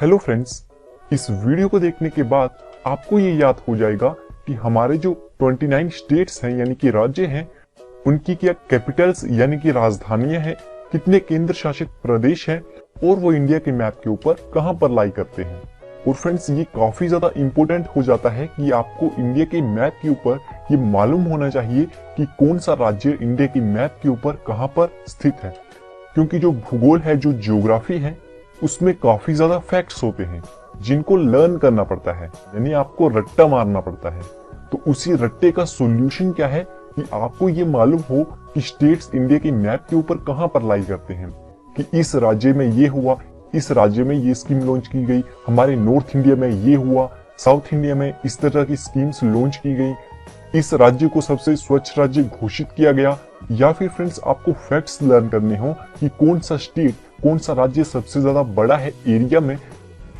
Hello friends, इस video को देखने के बाद आपको ये याद हो जाएगा कि हमारे जो 29 स्टेट्स हैं यानी कि राज्य हैं, उनकी क्या कैपिटल्स यानी कि राजधानियां हैं, कितने केंद्र शासित प्रदेश हैं और वो इंडिया के मैप के ऊपर कहां पर लाई करते हैं। और फ्रेंड्स, ये काफी ज्यादा इंपॉर्टेंट हो जाता है कि आपको इंडिया के मैप के ऊपर ये मालूम होना चाहिए कि कौन सा राज्य इंडिया की मैप के ऊपर कहां पर स्थित है, क्योंकि जो भूगोल है, जो ज्योग्राफी है, उसमें काफी ज्यादा फैक्ट्स होते हैं जिनको लर्न करना पड़ता है, यानी आपको रट्टा मारना पड़ता है। तो उसी रट्टे का सॉल्यूशन क्या है कि आपको ये मालूम हो कि स्टेट्स इंडिया की मैप के ऊपर कहां पर लाई करते हैं, कि इस राज्य में ये हुआ, इस राज्य में ये स्कीम लॉन्च की गई, हमारे नॉर्थ इंडिया में ये हुआ, साउथ इंडिया में इस तरह की स्कीम्स लॉन्च की गई, इस राज्य को सबसे स्वच्छ राज्य घोषित किया गया। या फिर फ्रेंड्स, आपको फैक्ट्स लर्न करने हो कि कौन सा स्टेट, कौन सा राज्य सबसे ज्यादा बड़ा है एरिया में,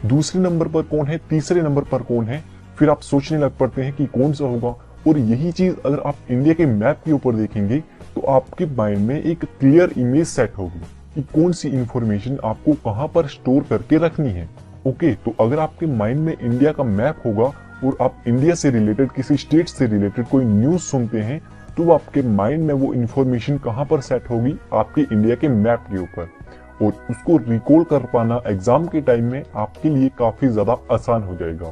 दूसरे नंबर पर कौन है, तीसरे नंबर पर कौन है, फिर आप सोचने लग पड़ते हैं कि कौन सा होगा। और यही चीज अगर आप इंडिया के मैप के ऊपर देखेंगे तो आपके माइंड में एक क्लियर इमेज सेट होगी कि कौन सी इंफॉर्मेशन आपको कहां पर स्टोर करके रखनी है। ओके, तो अगर आपके माइंड में इंडिया का मैप होगा और आप इंडिया से रिलेटेड, किसी स्टेट से रिलेटेड कोई न्यूज सुनते हैं, तो आपके माइंड में वो इंफॉर्मेशन कहां पर सेट होगी, आपके इंडिया के मैप के ऊपर। और उसको रिकॉल कर पाना एग्जाम के टाइम में आपके लिए काफी ज्यादा आसान हो जाएगा।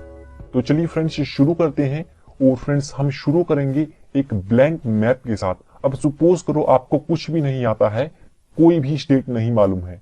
तो चलिए फ्रेंड्स, शुरू करते हैं। और फ्रेंड्स, हम शुरू करेंगे एक ब्लैंक मैप के साथ। अब सपोज करो आपको कुछ भी नहीं आता है, कोई भी स्टेट नहीं मालूम है।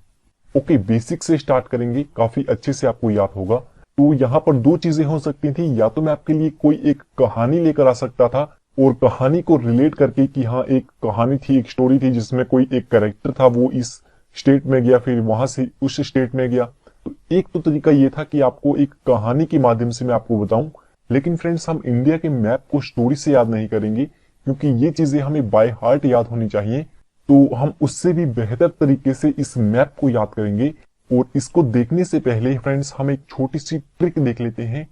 ओके, बेसिक से स्टार्ट करेंगे, काफी अच्छे से आपको याद होगा। तो यहाँ पर दो चीजें हो सकती थी, या तो मैं आपके लिए कोई एक कहानी लेकर आ सकता था और कहानी को रिलेट करके कि हाँ, एक कहानी थी, एक स्टोरी थी जिसमें कोई एक कैरेक्टर था, वो इस स्टेट में गया, फिर वहां से उस स्टेट में गया। तो एक तो तरीका ये था कि आपको एक कहानी के माध्यम से मैं आपको बताऊं। लेकिन फ्रेंड्स, हम इंडिया के मैप को स्टोरी से याद नहीं करेंगे, क्योंकि ये चीजें हमें बाय हार्ट याद होनी चाहिए। तो हम उससे भी बेहतर तरीके से इस मैप को याद करेंगे। और इसको देखने से पहले फ्रेंड्स, हम एक छोटी सी ट्रिक देख लेते हैं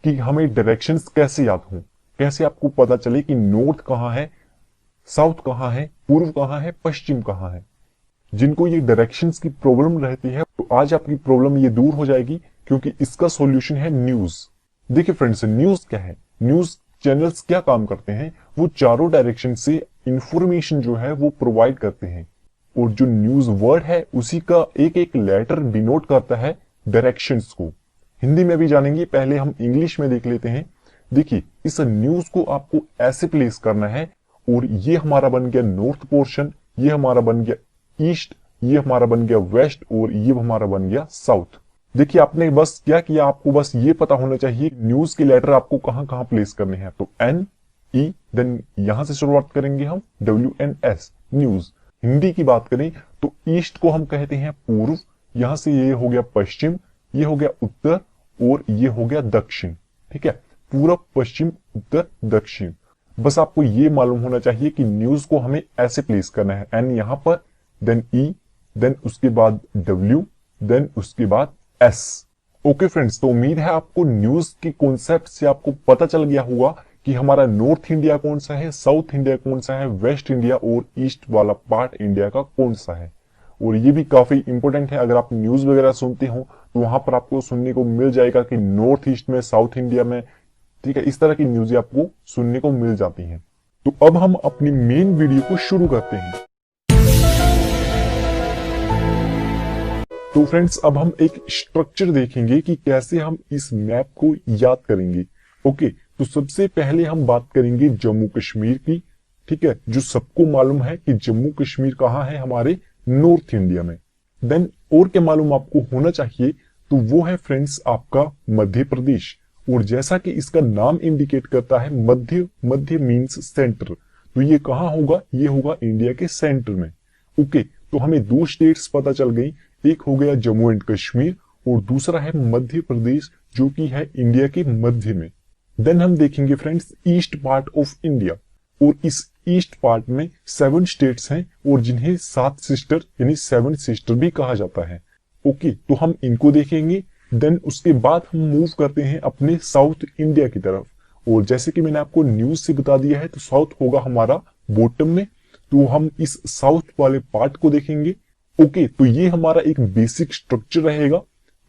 कि हमें डायरेक्शंस कैसे याद हों, कैसे आपको पता चले कि नॉर्थ कहाँ है, साउथ कहाँ है, पूर्व कहाँ है, पश्चिम कहाँ है। जिनको ये डायरेक्शंस की प्रॉब्लम रहती है, तो आज आपकी प्रॉब्लम ये दूर हो जाएगी, क्योंकि इसका सॉल्यूशन है न्यूज। देखिए फ्रेंड्स, न्यूज क्या है, न्यूज चैनल्स क्या काम करते हैं, वो चारों डायरेक्शन से इंफॉर्मेशन जो है वो प्रोवाइड करते हैं। और जो न्यूज वर्ड है, उसी का एक एक लेटर डिनोट करता है डायरेक्शंस को। हिंदी में भी जानेंगे, पहले हम इंग्लिश में देख लेते हैं। देखिए, इस न्यूज को आपको ऐसे प्लेस करना है, और ये हमारा बन गया नॉर्थ पोर्शन, ये हमारा बन गया ईस्ट, ये हमारा बन गया वेस्ट, और ये हमारा बन गया साउथ। देखिए, आपने बस क्या किया, आपको बस ये पता होना चाहिए न्यूज के लेटर आपको कहां कहां प्लेस करने हैं। तो एन, ई, देन यहां से शुरुआत करेंगे हम WNS, न्यूज। हिंदी की बात करें तो ईस्ट को हम कहते हैं पूर्व, यहां से ये हो गया पश्चिम, ये हो गया उत्तर, और ये हो गया दक्षिण। ठीक है, पूर्व, पश्चिम, उत्तर, दक्षिण। बस आपको ये मालूम होना चाहिए कि न्यूज को हमें ऐसे प्लेस करना है, एन यहां पर, देन ई, देन उसके बाद W, देन उसके बाद S। ओके फ्रेंड्स, तो उम्मीद है आपको न्यूज के कॉन्सेप्ट से आपको पता चल गया होगा कि हमारा नॉर्थ इंडिया कौन सा है, साउथ इंडिया कौन सा है, वेस्ट इंडिया और ईस्ट वाला पार्ट इंडिया का कौन सा है। और ये भी काफी इंपॉर्टेंट है, अगर आप न्यूज वगैरह सुनते हो तो वहां पर आपको सुनने को मिल जाएगा कि नॉर्थ ईस्ट में, साउथ इंडिया में, ठीक है, इस तरह की न्यूज आपको सुनने को मिल जाती है। तो अब हम अपनी मेन वीडियो को शुरू करते हैं। तो फ्रेंड्स, अब हम एक स्ट्रक्चर देखेंगे कि कैसे हम इस मैप को याद करेंगे। ओके, तो सबसे पहले हम बात करेंगे जम्मू कश्मीर की। ठीक है, जो सबको मालूम है कि जम्मू कश्मीर कहाँ है, हमारे नॉर्थ इंडिया में। देन और क्या मालूम आपको होना चाहिए, तो वो है फ्रेंड्स आपका मध्य प्रदेश। और जैसा कि इसका नाम इंडिकेट करता है, मध्य, मध्य मीन्स सेंटर, तो ये कहाँ होगा, ये होगा इंडिया के सेंटर में। ओके, तो हमें दो स्टेट्स पता चल गई, एक हो गया जम्मू एंड कश्मीर और दूसरा है मध्य प्रदेश, जो कि है इंडिया के मध्य में। देन हम देखेंगे friends east part of India, और इस ईस्ट पार्ट में 7 स्टेट्स हैं, और जिन्हें 7 सिस्टर यानी 7 सिस्टर भी कहा जाता है। ओके, तो हम इनको देखेंगे। देन उसके बाद हम मूव करते हैं अपने साउथ इंडिया की तरफ, और जैसे कि मैंने आपको न्यूज से बता दिया है, तो साउथ होगा हमारा बॉटम में, तो हम इस साउथ वाले पार्ट को देखेंगे। ओके, तो ये हमारा एक बेसिक स्ट्रक्चर रहेगा।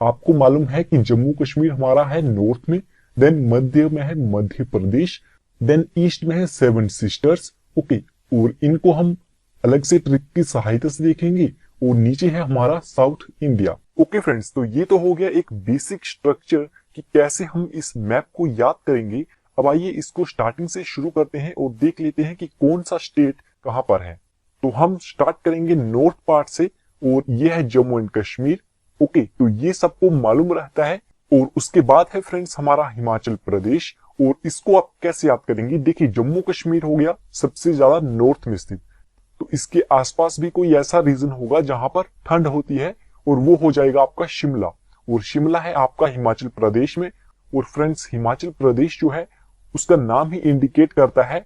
आपको मालूम है कि जम्मू कश्मीर हमारा है नॉर्थ में, देन मध्य में है मध्य प्रदेश, देन ईस्ट में है सेवन सिस्टर्स। ओके, और इनको हम अलग से ट्रिक की सहायता से देखेंगे, और नीचे है हमारा साउथ इंडिया। ओके फ्रेंड्स, तो ये तो हो गया एक बेसिक स्ट्रक्चर कि कैसे हम इस मैप को याद करेंगे। अब आइए इसको स्टार्टिंग से शुरू करते हैं और देख लेते हैं कि कौन सा स्टेट कहां पर है। तो हम स्टार्ट करेंगे नॉर्थ पार्ट से, और ये है जम्मू एंड कश्मीर। ओके, तो ये सबको मालूम रहता है। और उसके बाद है फ्रेंड्स हमारा हिमाचल प्रदेश, और इसको आप कैसे याद करेंगे। देखिए, जम्मू कश्मीर हो गया सबसे ज्यादा नॉर्थ में स्थित, तो इसके आसपास भी कोई ऐसा रीजन होगा जहां पर ठंड होती है, और वो हो जाएगा आपका शिमला। और शिमला है आपका हिमाचल प्रदेश में। और फ्रेंड्स, हिमाचल प्रदेश जो है उसका नाम ही इंडिकेट करता है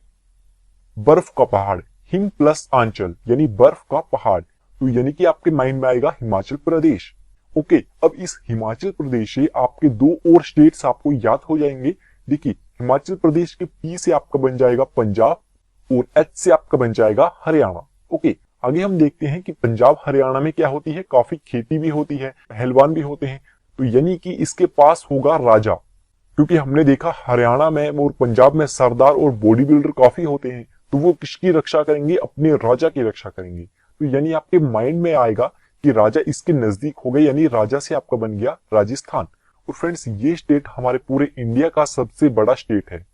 बर्फ का पहाड़, हिम प्लस आंचल यानी बर्फ का पहाड़। तो यानी कि आपके माइंड में आएगा हिमाचल प्रदेश। ओके, अब इस हिमाचल प्रदेश से आपके दो और स्टेट्स आपको याद हो जाएंगे। देखिए, हिमाचल प्रदेश के पी से आपका बन जाएगा पंजाब, और एच से आपका बन जाएगा हरियाणा। ओके, आगे हम देखते हैं कि पंजाब हरियाणा में क्या होती है, काफी खेती भी होती है, पहलवान भी होते हैं। तो यानी कि इसके पास होगा राजा, क्योंकि हमने देखा हरियाणा में और पंजाब में सरदार और बॉडी बिल्डर काफी होते हैं, तो वो किसकी रक्षा करेंगे, अपने राजा की रक्षा करेंगे। तो यानी आपके माइंड में आएगा कि राजा इसके नजदीक हो गए, यानी राजा से आपका बन गया राजस्थान। और फ्रेंड्स, ये स्टेट हमारे पूरे इंडिया का सबसे बड़ा स्टेट है।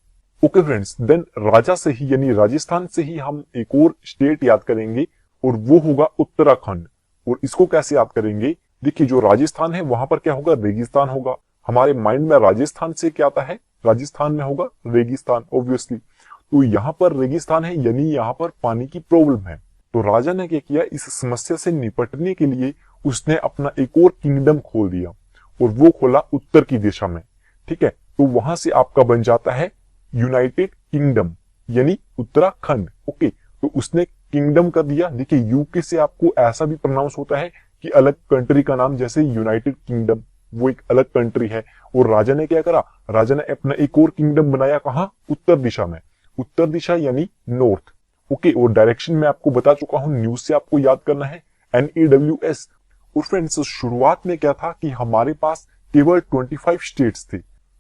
ओके फ्रेंड्स, देन राजा से ही यानी राजस्थान से ही हम एक और स्टेट याद करेंगे, और वो होगा उत्तराखंड। और इसको कैसे याद करेंगे, देखिए जो राजस्थान है वहां पर क्या होगा, रेगिस्तान होगा। हमारे माइंड में राजस्थान से क्या आता है, राजस्थान में होगा रेगिस्तान ऑब्वियसली। तो यहाँ पर रेगिस्तान है, यानी यहाँ पर पानी की प्रॉब्लम है। तो राजा ने क्या किया, इस समस्या से निपटने के लिए उसने अपना एक और किंगडम खोल दिया, और वो खोला उत्तर की दिशा में। ठीक है, तो वहां से आपका बन जाता है यूनाइटेड किंगडम यानी उत्तराखंड। ओके, तो उसने किंगडम कर दिया। देखिए, यूके से आपको ऐसा भी प्रोनाउंस होता है कि अलग कंट्री का नाम, जैसे यूनाइटेड किंगडम, वो एक अलग कंट्री है। और राजा ने क्या करा, राजा ने अपना एक और किंगडम बनाया, कहां, उत्तर दिशा में। उत्तर दिशा यानी नॉर्थ। ओके, और डायरेक्शन में आपको बता चुका हूं, न्यूज से आपको याद करना है NEWS। और फ्रेंड्स, शुरुआत में क्या था कि हमारे पास केवल 25 स्टेट्स थे।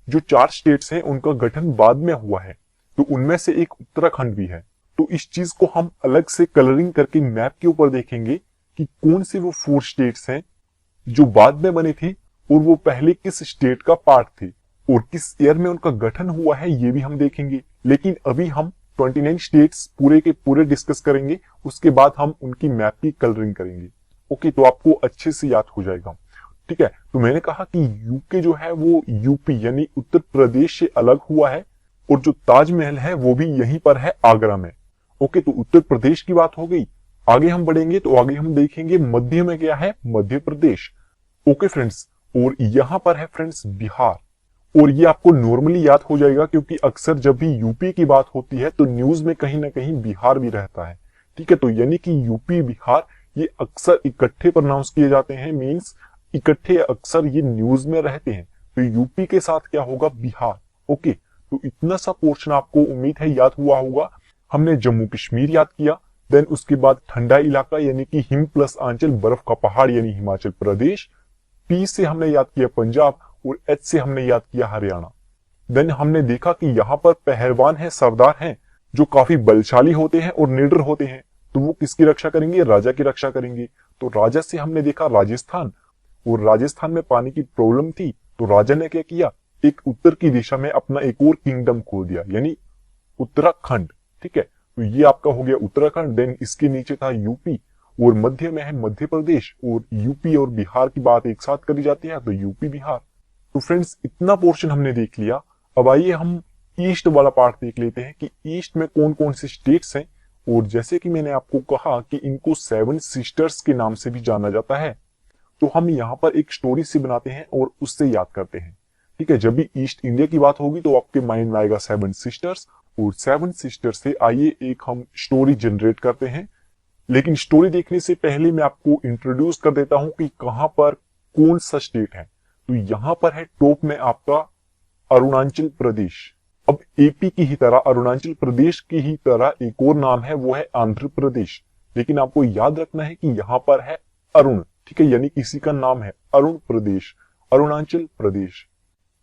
जो 4 स्टेट्स हैं उनका गठन बाद में हुआ है, तो उनमें से एक उत्तराखंड भी है। तो इस चीज को हम अलग से कलरिंग करके मैप के ऊपर देखेंगे कि कौन से वो 4 स्टेट्स हैं जो बाद में बने थे, और वो पहले किस स्टेट का पार्ट थे, और किस ईयर में उनका गठन हुआ है, ये भी हम देखेंगे। लेकिन अभी हम 29 स्टेट्स पूरे के पूरे डिस्कस करेंगे, उसके बाद हम उनकी मैप की कलरिंग करेंगे। ओके, तो आपको अच्छे से याद हो जाएगा। ठीक है, तो मैंने कहा कि यूके जो है वो यूपी यानी उत्तर प्रदेश से अलग हुआ है, और जो ताजमहल है वो भी यहीं पर है, आगरा में। ओके, तो उत्तर प्रदेश की बात हो गई। आगे हम बढ़ेंगे तो आगे हम देखेंगे मध्य में क्या है, मध्य प्रदेश। ओके फ्रेंड्स, और यहां पर है फ्रेंड्स बिहार। और ये आपको नॉर्मली याद हो जाएगा, क्योंकि अक्सर जब भी यूपी की बात होती है तो न्यूज में कहीं ना कहीं बिहार भी रहता है। ठीक है, तो यानी कि यूपी बिहार ये अक्सर इकट्ठे प्रोनाउंस किए जाते हैं, मींस इकट्ठे अक्सर ये न्यूज में रहते हैं। तो यूपी के साथ क्या होगा, बिहार। ओके, तो इतना सा पोर्शन आपको उम्मीद है याद हुआ होगा। हमने जम्मू कश्मीर याद किया, देन उसके बाद ठंडा इलाका यानी कि हिम प्लस आंचल, बर्फ का पहाड़ यानी हिमाचल प्रदेश। पी से हमने याद किया पंजाब, और एच से हमने याद किया हरियाणा। देन हमने देखा कि यहाँ पर पहलवान है, सरदार हैं, जो काफी बलशाली होते हैं और निडर होते हैं। तो वो किसकी रक्षा करेंगे, राजा की रक्षा करेंगे। तो राजा से हमने देखा राजस्थान, और राजस्थान में पानी की प्रॉब्लम थी, तो राजा ने क्या किया, एक उत्तर की दिशा में अपना एक और किंगडम खोल दिया, यानी उत्तराखंड। ठीक है, तो ये आपका हो गया उत्तराखंड। देन इसके नीचे था यूपी, और मध्य में है मध्य प्रदेश। और यूपी और बिहार की बात एक साथ करी जाती है, तो यूपी बिहार। तो फ्रेंड्स, इतना पोर्शन हमने देख लिया। अब आइए हम ईस्ट वाला पार्ट देख लेते हैं कि ईस्ट में कौन कौन से स्टेट्स हैं। और जैसे कि मैंने आपको कहा कि इनको 7 सिस्टर्स के नाम से भी जाना जाता है, तो हम यहाँ पर एक स्टोरी से बनाते हैं और उससे याद करते हैं। ठीक है, जब भी ईस्ट इंडिया की बात होगी तो आपके माइंड में आएगा 7 सिस्टर्स, और 7 सिस्टर्स से आइए एक हम स्टोरी जनरेट करते हैं। लेकिन स्टोरी देखने से पहले मैं आपको इंट्रोड्यूस कर देता हूं कि कहां पर कौन सा स्टेट है। तो यहां पर है टॉप में आपका अरुणाचल प्रदेश। अब एपी की ही तरह अरुणाचल प्रदेश की ही तरह एक और नाम है, वो है आंध्र प्रदेश। लेकिन आपको याद रखना है कि यहां पर है अरुण। ठीक है, यानी किसी का नाम है अरुण प्रदेश। अरुणाचल प्रदेश।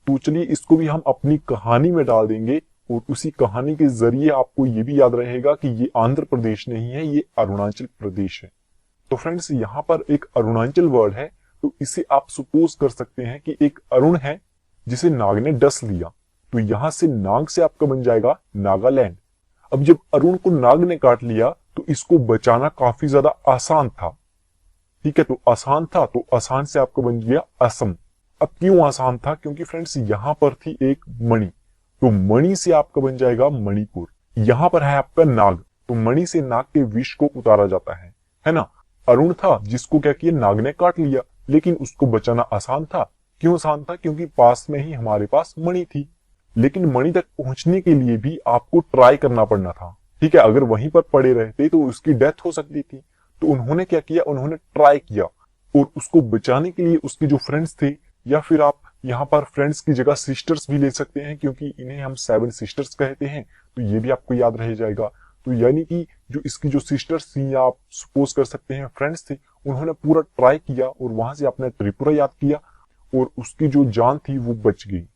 तो चलिए इसको भी हम अपनी कहानी में डाल देंगे और उसी कहानी के जरिए आपको ये भी याद रहेगा कि ये आंध्र प्रदेश नहीं है, ये अरुणाचल प्रदेश है। तो फ्रेंड्स यहाँ पर एक अरुणाचल वर्ड है, तो इसे आप सपोज कर सकते हैं कि एक अरुण है जिसे नाग ने डस लिया, तो यहां से नाग से आपका बन जाएगा नागालैंड। अब जब अरुण को नाग ने काट लिया तो इसको बचाना काफी ज्यादा आसान था, ठीक है, तो आसान था, तो आसान से आपका बन गया असम। अब क्यों आसान था? क्योंकि फ्रेंड्स यहां पर थी एक मणि, तो मणि से आपका बन जाएगा मणिपुर। यहां पर है आपका नाग, तो मणि से नाग के विष को उतारा जाता है ना। अरुण था जिसको क्या किया, नाग ने काट लिया, लेकिन उसको बचाना आसान था। क्यों आसान था? क्योंकि पास में ही हमारे पास मणि थी। लेकिन मणि तक पहुंचने के लिए भी आपको ट्राई करना पड़ना था, ठीक है। अगर वहीं पर पड़े रहते तो उसकी डेथ हो सकती थी। तो उन्होंने क्या किया, उन्होंने ट्राई किया और उसको बचाने के लिए उसके जो फ्रेंड्स थे, या फिर आप यहाँ पर फ्रेंड्स की जगह सिस्टर्स भी ले सकते हैं, क्योंकि इन्हें हम 7 सिस्टर्स कहते हैं, तो ये भी आपको याद रह जाएगा। तो यानी कि जो इसकी जो सिस्टर्स थी, या आप सपोज कर सकते हैं फ्रेंड्स थे, उन्होंने पूरा ट्राई किया और वहां से अपने त्रिपुरा याद किया और उसकी जो जान थी वो बच गई।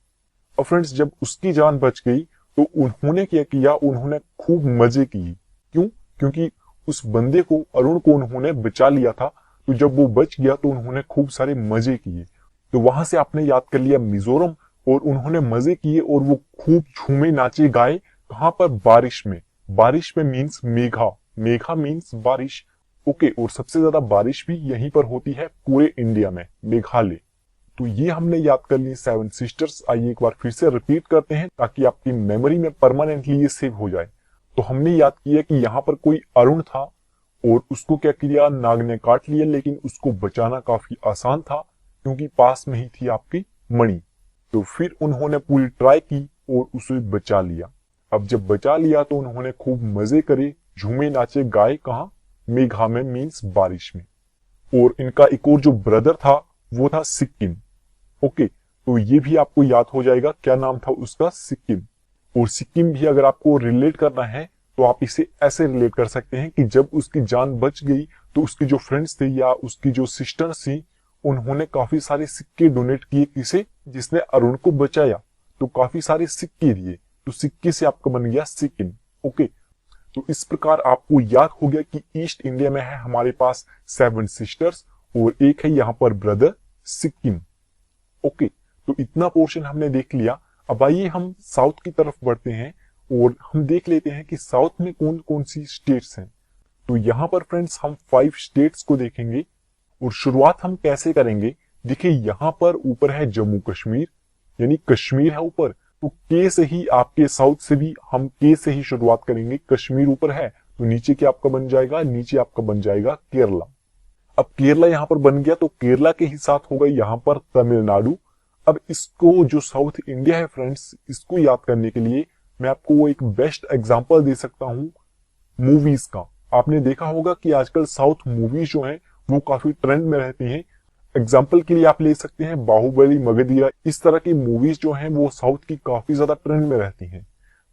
और फ्रेंड्स जब उसकी जान बच गई तो उन्होंने क्या किया, उन्होंने खूब मजे किए। क्यों? क्योंकि उस बंदे को, अरुण को उन्होंने बचा लिया था, तो जब वो बच गया तो उन्होंने खूब सारे मजे किए। तो वहां से आपने याद कर लिया मिजोरम, और उन्होंने मजे किए और वो खूब झूमे नाचे गाए। कहां पर? बारिश में। बारिश में मीन्स मेघा, मेघा मीन्स बारिश, ओके। और सबसे ज्यादा बारिश भी यहीं पर होती है पूरे इंडिया में, मेघालय। तो ये हमने याद कर ली 7 सिस्टर्स। आइए एक बार फिर से रिपीट करते हैं ताकि आपकी मेमोरी में परमानेंटली ये सेव हो जाए। तो हमने याद किया कि यहाँ पर कोई अरुण था और उसको क्या किया, नाग ने काट लिया, लेकिन उसको बचाना काफी आसान था क्योंकि पास में ही थी आपकी मणि। तो फिर उन्होंने पूरी ट्राई की और उसे बचा लिया। अब जब बचा लिया तो उन्होंने खूब मजे करे, झूमे नाचे गाए। कहा? मेघा में मीन्स बारिश में। और इनका एक और जो ब्रदर था वो था सिक्किम, ओके। तो ये भी आपको याद हो जाएगा, क्या नाम था उसका, सिक्किम। और सिक्किम भी अगर आपको रिलेट करना है तो आप इसे ऐसे रिलेट कर सकते हैं कि जब उसकी जान बच गई तो उसके जो फ्रेंड्स थे या उसकी जो सिस्टर्स थी, उन्होंने काफी सारे सिक्के डोनेट किए। किसे? जिसने अरुण को बचाया, तो काफी सारे सिक्के दिए, तो सिक्के से आपका बन गया सिक्किम, ओके। तो इस प्रकार आपको याद हो गया कि ईस्ट इंडिया में है हमारे पास 7 सिस्टर्स और एक है यहाँ पर ब्रदर सिक्किम, ओके। तो इतना पोर्शन हमने देख लिया। अब आइए हम साउथ की तरफ बढ़ते हैं और हम देख लेते हैं कि साउथ में कौन कौन सी स्टेट्स हैं। तो यहाँ पर फ्रेंड्स हम 5 स्टेट्स को देखेंगे और शुरुआत हम कैसे करेंगे। देखिए यहाँ पर ऊपर है जम्मू कश्मीर, यानी कश्मीर है ऊपर, तो के से ही आपके साउथ से भी हम के से ही शुरुआत करेंगे। कश्मीर ऊपर है तो नीचे क्या आपका बन जाएगा, नीचे आपका बन जाएगा केरला। अब केरला यहां पर बन गया तो केरला के ही साथ होगा यहां पर तमिलनाडु। अब इसको जो साउथ इंडिया है फ्रेंड्स, इसको याद करने के लिए मैं आपको एक बेस्ट एग्जांपल दे सकता हूं मूवीज का। आपने देखा होगा कि आजकल साउथ मूवीज जो हैं वो काफी ट्रेंड में रहती हैं। एग्जाम्पल के लिए आप ले सकते हैं बाहुबली, मगधीरा, इस तरह की मूवीज जो हैं वो साउथ की काफी ज्यादा ट्रेंड में रहती हैं,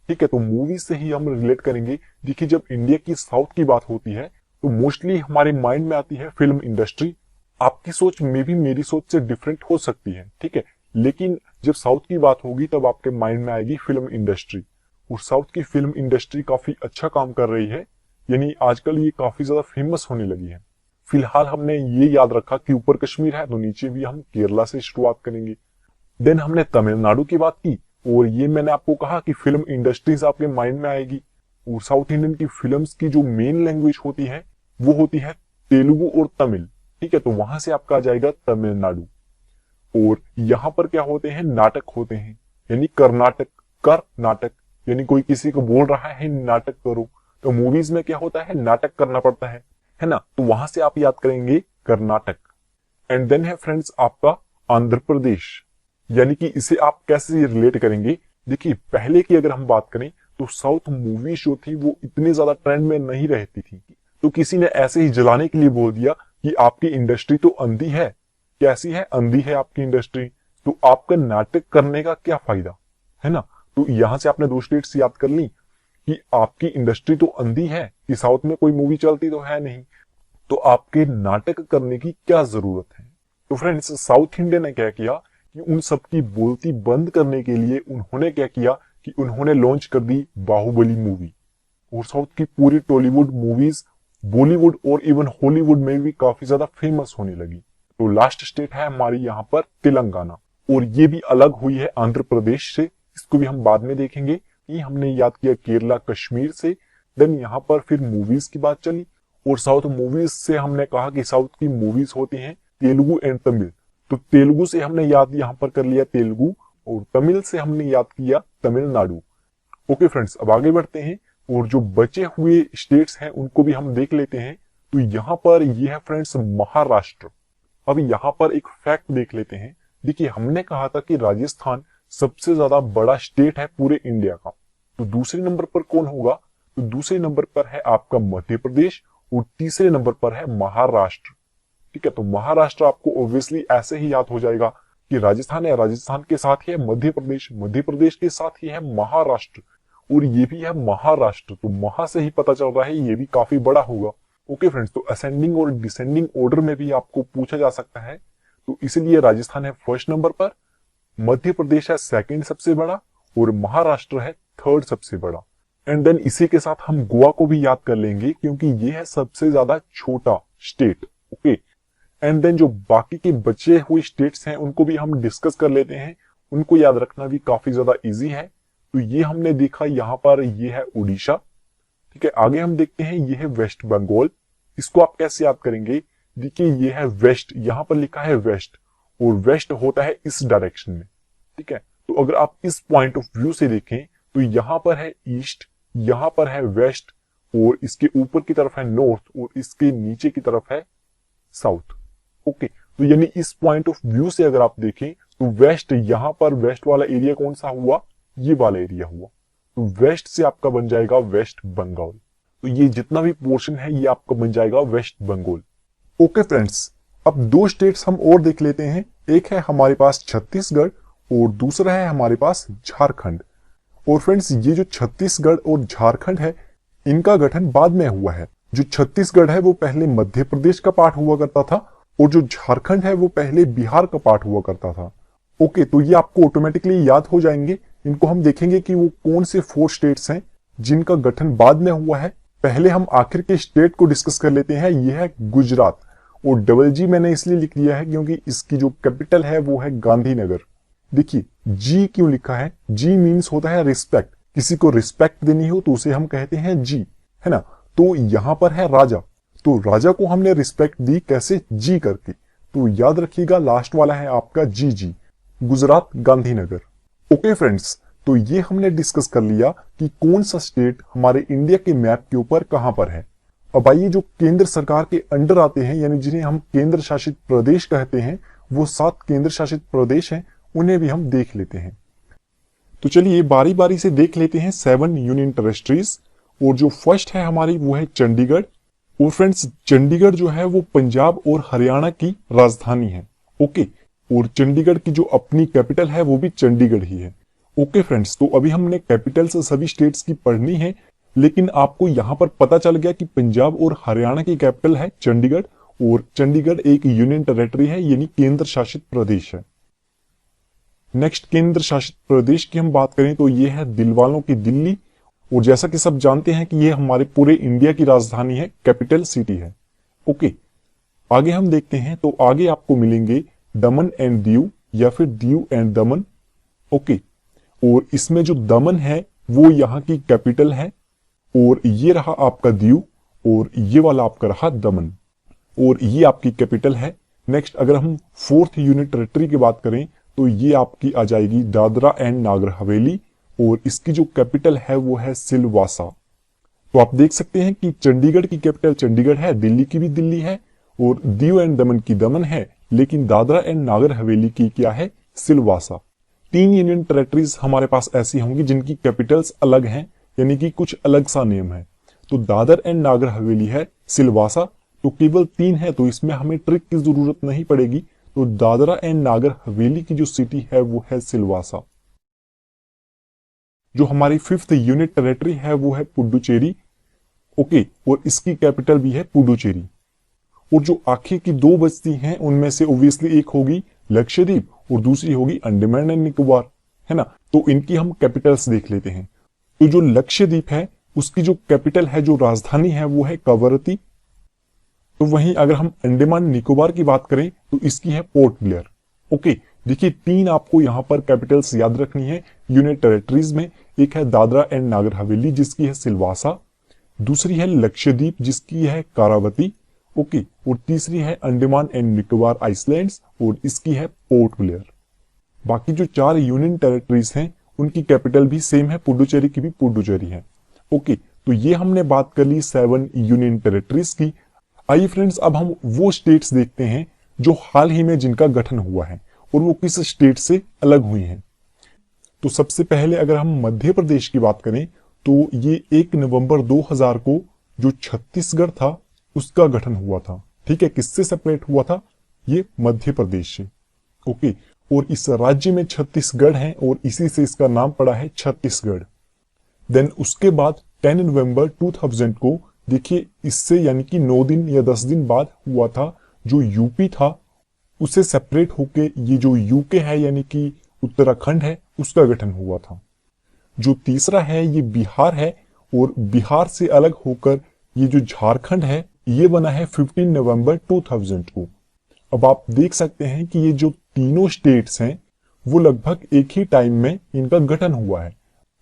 ठीक है। तो मूवीज से ही हम रिलेट करेंगे। देखिए जब इंडिया की साउथ की बात होती है तो मोस्टली हमारे माइंड में आती है फिल्म इंडस्ट्री। आपकी सोच में भी मेरी सोच से डिफरेंट हो सकती है, ठीक है, लेकिन जब साउथ की बात होगी तब आपके माइंड में आएगी फिल्म इंडस्ट्री। और साउथ की फिल्म इंडस्ट्री काफी अच्छा काम कर रही है, यानी आजकल ये काफी ज्यादा फेमस होने लगी है। फिलहाल हमने ये याद रखा कि ऊपर कश्मीर है तो नीचे भी हम केरला से शुरुआत करेंगे। देन हमने तमिलनाडु की बात की और ये मैंने आपको कहा कि फिल्म इंडस्ट्रीज आपके माइंड में आएगी। और साउथ इंडियन की फिल्म्स की जो मेन लैंग्वेज होती है वो होती है तेलुगु और तमिल, ठीक है। तो वहां से आपका आ जाएगा तमिलनाडु। और यहाँ पर क्या होते हैं, नाटक होते हैं, यानी कर्नाटक, कर नाटक, यानी कोई किसी को बोल रहा है नाटक करो, तो मूवीज में क्या होता है, नाटक करना पड़ता है ना। तो वहां से आप याद करेंगे कर्नाटक। एंड देन है फ्रेंड्स आपका आंध्र प्रदेश, यानी कि इसे आप कैसे रिलेट करेंगे। देखिए पहले की अगर हम बात करें तो साउथ मूवीज जो थी वो इतने ज्यादा ट्रेंड में नहीं रहती थी, तो किसी ने ऐसे ही जलाने के लिए बोल दिया कि आपकी इंडस्ट्री तो अंधी है। कैसी है? अंधी है आपकी इंडस्ट्री, तो आपका नाटक करने का क्या फायदा, है ना। तो यहां से आपने 2 स्टेट्स याद कर ली कि आपकी इंडस्ट्री तो अंधी है कि साउथ में कोई मूवी चलती तो है नहीं, तो आपके नाटक करने की क्या जरूरत है। तो फ्रेंड्स साउथ इंडिया ने क्या किया कि उन सब की बोलती बंद करने के लिए उन्होंने क्या किया कि उन्होंने लॉन्च कर दी बाहुबली मूवी। और साउथ की पूरी टॉलीवुड मूवीज बॉलीवुड और इवन हॉलीवुड में भी काफी ज्यादा फेमस होने लगी। तो लास्ट स्टेट है हमारी यहाँ पर तेलंगाना, और ये भी अलग हुई है आंध्र प्रदेश से, इसको भी हम बाद में देखेंगे। ये हमने याद किया केरला कश्मीर से। देन यहाँ पर फिर मूवीज की बात चली, और साउथ मूवीज से हमने कहा कि साउथ की मूवीज होती हैं तेलुगु एंड तमिल। तो तेलुगु से हमने याद यहाँ पर कर लिया तेलुगु, और तमिल से हमने याद किया तमिलनाडु। ओके फ्रेंड्स, अब आगे बढ़ते हैं और जो बचे हुए स्टेट्स हैं उनको भी हम देख लेते हैं। तो यहाँ पर ये है फ्रेंड्स महाराष्ट्र। अब यहाँ पर एक फैक्ट देख लेते हैं। देखिए, हमने कहा था कि राजस्थान सबसे ज्यादा बड़ा स्टेट है पूरे इंडिया का। तो दूसरे नंबर पर कौन होगा? तो दूसरे नंबर पर है आपका मध्य प्रदेश, और तीसरे नंबर पर है महाराष्ट्र। ठीक है, तो महाराष्ट्र आपको ऑब्वियसली ऐसे ही याद हो जाएगा कि राजस्थान है, राजस्थान के साथ ही है मध्य प्रदेश, मध्य प्रदेश के साथ ही है महाराष्ट्र, और ये भी है महाराष्ट्र। तो महा से ही पता चल रहा है ये भी काफी बड़ा होगा। ओके फ्रेंड्स, तो असेंडिंग और डिसेंडिंग ऑर्डर में भी आपको पूछा जा सकता है। तो इसलिए राजस्थान है फर्स्ट नंबर पर, मध्य प्रदेश है सेकंड सबसे बड़ा, और महाराष्ट्र है थर्ड सबसे बड़ा। एंड देन इसी के साथ हम गोवा को भी याद कर लेंगे, क्योंकि ये है सबसे ज्यादा छोटा स्टेट। ओके, एंड देन जो बाकी के बचे हुए स्टेट्स हैं उनको भी हम डिस्कस कर लेते हैं। उनको याद रखना भी काफी ज्यादा इजी है। तो ये हमने देखा यहाँ पर, ये है उड़ीसा। ठीक है, आगे हम देखते हैं ये है वेस्ट बंगाल। इसको आप कैसे याद करेंगे? देखिए, ये है वेस्ट, यहाँ पर लिखा है वेस्ट, और वेस्ट होता है इस डायरेक्शन में। ठीक है, तो अगर आप इस पॉइंट ऑफ व्यू से देखें तो यहाँ पर है ईस्ट, यहाँ पर है वेस्ट, और इसके ऊपर की तरफ है नॉर्थ, और इसके नीचे की तरफ है साउथ। ओके, तो यानी इस पॉइंट ऑफ व्यू से अगर आप देखें तो वेस्ट, यहाँ पर वेस्ट वाला एरिया कौन सा हुआ? ये वाला एरिया हुआ। तो वेस्ट से आपका बन जाएगा वेस्ट बंगाल। तो ये जितना भी पोर्शन है ये आपका बन जाएगा वेस्ट बंगाल। ओके फ्रेंड्स, अब दो स्टेट्स हम और देख लेते हैं। एक है हमारे पास छत्तीसगढ़, और दूसरा है हमारे पास झारखंड। और फ्रेंड्स, ये जो छत्तीसगढ़ और झारखंड है इनका गठन बाद में हुआ है। जो छत्तीसगढ़ है वो पहले मध्य प्रदेश का पार्ट हुआ करता था, और जो झारखंड है वो पहले बिहार का पार्ट हुआ करता था। ओके, तो ये आपको ऑटोमेटिकली याद हो जाएंगे। इनको हम देखेंगे कि वो कौन से 4 स्टेट्स हैं जिनका गठन बाद में हुआ है। पहले हम आखिर के स्टेट को डिस्कस कर लेते हैं। ये है गुजरात, और डबल जी मैंने इसलिए लिख दिया है क्योंकि इसकी जो कैपिटल है वो है गांधीनगर। देखिए, जी क्यों लिखा है? जी मीन्स होता है रिस्पेक्ट। किसी को रिस्पेक्ट देनी हो तो उसे हम कहते हैं जी, है ना। तो यहां पर है राजा, तो राजा को हमने रिस्पेक्ट दी कैसे? जी करके। तो याद रखिएगा लास्ट वाला है आपका जी जी, गुजरात गांधीनगर। ओके फ्रेंड्स, तो ये हमने डिस्कस कर लिया कि कौन सा स्टेट हमारे इंडिया के मैप के ऊपर कहां पर है। अब आइए जो केंद्र सरकार के अंडर आते हैं, यानी जिन्हें हम केंद्र शासित प्रदेश कहते हैं, वो 7 केंद्र शासित प्रदेश हैं, उन्हें भी हम देख लेते हैं। तो चलिए बारी बारी से देख लेते हैं 7 यूनियन टेरिटरीज। और जो फर्स्ट है हमारी वो है चंडीगढ़। और फ्रेंड्स, चंडीगढ़ जो है वो पंजाब और हरियाणा की राजधानी है। ओके, और चंडीगढ़ की जो अपनी कैपिटल है वो भी चंडीगढ़ ही है। ओके फ्रेंड्स, तो अभी हमने कैपिटल से सभी स्टेट्स की पढ़नी है, लेकिन आपको यहां पर पता चल गया कि पंजाब और हरियाणा की कैपिटल है चंडीगढ़, और चंडीगढ़ एक यूनियन टेरिटरी है, यानी केंद्र शासित प्रदेश है। नेक्स्ट केंद्र शासित प्रदेश की हम बात करें तो ये है दिलवालों की दिल्ली। और जैसा कि सब जानते हैं कि ये हमारे पूरे इंडिया की राजधानी है, कैपिटल सिटी है। ओके, आगे हम देखते हैं तो आगे आपको मिलेंगे दमन एंड दीव, या फिर दीव एंड दमन। ओके, और इसमें जो दमन है वो यहाँ की कैपिटल है, और ये रहा आपका दीव, और ये वाला आपका रहा दमन, और ये आपकी कैपिटल है। नेक्स्ट अगर हम 4th यूनियन टेरिटरी की बात करें तो ये आपकी आ जाएगी दादरा एंड नागर हवेली, और इसकी जो कैपिटल है वो है सिलवासा। तो आप देख सकते हैं कि चंडीगढ़ की कैपिटल चंडीगढ़ है, दिल्ली की भी दिल्ली है, और दीव एंड दमन की दमन है, लेकिन दादरा एंड नागर हवेली की क्या है? सिलवासा। 3 यूनियन टेरिटरीज हमारे पास ऐसी होंगी जिनकी कैपिटल्स अलग हैं, यानी कि कुछ अलग सा नेम है। तो दादर एंड नागर हवेली है, सिलवासा। तो केवल 3 है, तो इसमें हमें ट्रिक की जरूरत नहीं पड़ेगी। तो दादरा एंड नागर हवेली की जो सिटी है वो है सिलवासा। जो हमारी 5th यूनियन टेरिटरी है वो है पुडुचेरी। ओके, और इसकी कैपिटल भी है पुडुचेरी। और जो आखिर की 2 बचती हैं उनमें से ऑब्वियसली एक होगी लक्षद्वीप, और दूसरी होगी अंडमान एंड निकोबार, है ना। तो इनकी हम कैपिटल्स देख लेते हैं। तो जो लक्षद्वीप है उसकी जो कैपिटल है, जो राजधानी है, वो है कवरत्ती। तो वहीं अगर हम अंडमान निकोबार की बात करें तो इसकी है पोर्ट ब्लेयर। ओके, देखिए 3 आपको यहां पर कैपिटल्स याद रखनी है यूनियन टेरिटरीज में। एक है दादरा एंड नागर हवेली जिसकी है सिलवासा, दूसरी है लक्षद्वीप जिसकी है कारावती, ओके, और तीसरी है अंडमान एंड निकोबार आइसलैंड्स और इसकी है पोर्ट ब्लेयर। बाकी जो 4 यूनियन टेरिटरीज हैं उनकी कैपिटल भी सेम है, पुडुचेरी की भी पुडुचेरी है। ओके, तो ये हमने बात कर ली 7 यूनियन टेरिटरीज की। आइए फ्रेंड्स, अब हम वो स्टेट्स देखते हैं जो हाल ही में जिनका गठन हुआ है और वो किस स्टेट से अलग हुई हैं। तो सबसे पहले अगर हम मध्य प्रदेश की बात करें तो ये 1 नवंबर 2000 को जो छत्तीसगढ़ था उसका गठन हुआ था। ठीक है, किससे सेपरेट हुआ था? ये मध्य प्रदेश से। ओके, और इस राज्य में छत्तीसगढ़ है और इसी से इसका नाम पड़ा है छत्तीसगढ़। देन उसके बाद 10 नवंबर 2000 को देखिए इससे यानी कि 9 दिन या 10 दिन बाद हुआ था जो यूपी था उससे सेपरेट होके ये जो यूके है यानी कि उत्तराखंड है उसका गठन हुआ था। जो तीसरा है ये बिहार है और बिहार से अलग होकर ये जो झारखंड है ये बना है 15 नवंबर 2000 को। अब आप देख सकते हैं कि ये जो तीनों स्टेट्स हैं वो लगभग एक ही टाइम में इनका गठन हुआ है।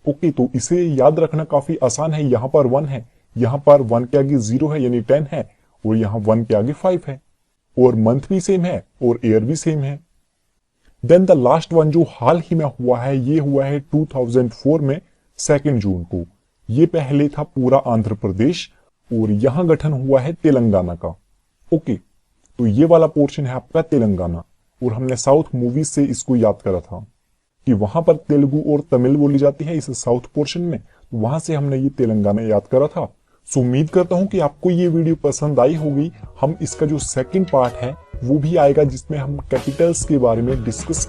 ओके, तो इसे याद रखना काफी आसान है। यहां पर 1 है, यहां पर 1 के आगे 0 है यानी 10 है और यहां 1 के आगे 5 है और मंथ भी सेम है और ईयर भी सेम है। देन द लास्ट वन जो हाल ही में हुआ है ये हुआ है 2004 में 2 जून को। ये पहले था पूरा आंध्र प्रदेश और यहां गठन हुआ है तेलंगाना का। ओके, तो ये वाला पोर्शन है आपका तेलंगाना और हमने साउथ मूवीज से इसको याद करा था कि वहां पर तेलुगु और तमिल बोली जाती है इस साउथ पोर्शन में, तो वहां से हमने ये तेलंगाना याद करा था। सो उम्मीद करता हूं कि आपको ये वीडियो पसंद आई होगी। हम इसका जो सेकंड पार्ट है वो भी आएगा जिसमें हम कैपिटल्स के बारे में डिस्कस